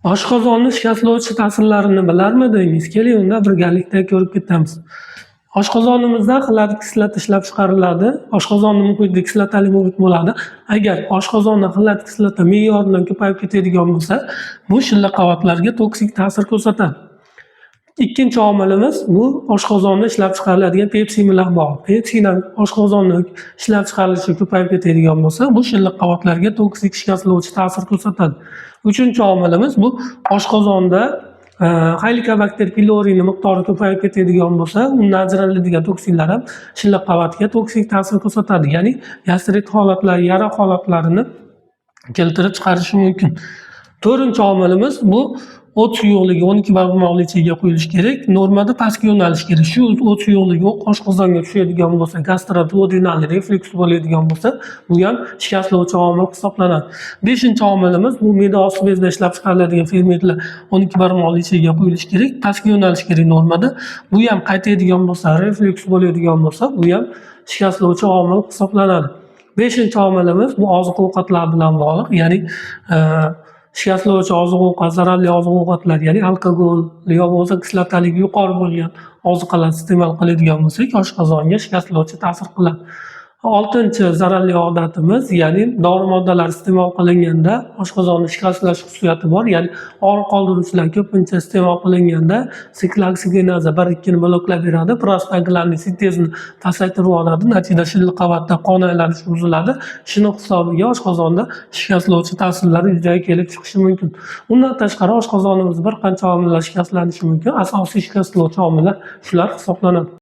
Oshqozonni shikastlovchi ta'sirlarini bilarmidingiz? Keling, unda birgalikda ko'rib ketamiz. Oshqozonimizda xillat kislota ishlab chiqariladi. Oshqozonni muhitida kislotali muhit bo'ladi. Agar oshqozonda xillat kislota me'yoridan ko'payib ketadigan bo'lsa, bu shilliq qavatlarga toksik ta'sir ko'rsatadi. Ikkinchi omilimiz bu oshqozonda ishlab chiqariladigan pepsin bilan bog'liq. Pepsindan oshqozonni ishlab chiqarilishi ko'payib ketadigan bo'lsa, bu shilliq qavatlarga toksik shikastlovchi ta'sir ko'rsatadi. Uchinchi omilimiz bu oshqozonda Helicobacter pylorini miqdori ko'payib ketadigan bo'lsa, undan ajraladigan toksinlar ham shilliq qavatga toksik ta'sir ko'rsatadi. Ya'ni gastrit holatlar, yara holatlarini keltirib chiqarishi mumkin. To'rtinchi omilimiz bu o't suyuqligi 12 barmoqlichaga qo'yilishi kerak. Normada pastga yo'nalish kerak. Shu o't suyuqligi oshqozonga tushadigan bo'lsa, gastroduodenal reflux bo'ladigan bo'lsa, bu ham shikastlovchi omil hisoblanadi. Beshinchi omilimiz bu me'da osti bezida ishlab chiqariladigan fermentlar 12 barmoqlichaga qo'yilishi kerak. Pastga yo'nalish kerak normada. Bu ham qaytadigan bo'lsa, reflux bo'ladigan bo'lsa, bu ham shikastlovchi omil hisoblanadi. Beshinchi omilimiz bu oziq-ovqatlar bilan bog'liq. Ya'ni shikastlovchi oziq-ovqat, zararli oziq-ovqatlar, ya'ni alkogol yo bo'lmasa kislotaligi yuqori bo'lgan ozuqalar iste'mol qiladigan bo'lsak, oshqozonga shikastlovchi ta'sir qiladi. Oltinchi zararli odatimiz, ya'ni dori moddalar iste'mol qilinganda oshqozonni shikastlash xususiyati bor. Ya'ni og'riq qoldiruvchilar ko'pincha iste'mol qilinganda sikloksiginaza 1-2 ni bloklab beradi, prostaglandin sintezini pasaytirib yuboradi. Natijada shilliq qavatda qon aylanishi buziladi. Shuni hisobiga oshqozonda shikastlovchi ta'sirlar yuzaga kelib chiqishi mumkin. Undan tashqari oshqozonimizda bir qancha omillar shikastlanishi mumkin. Asosiy shikastlovchi omillar shular hisoblanadi.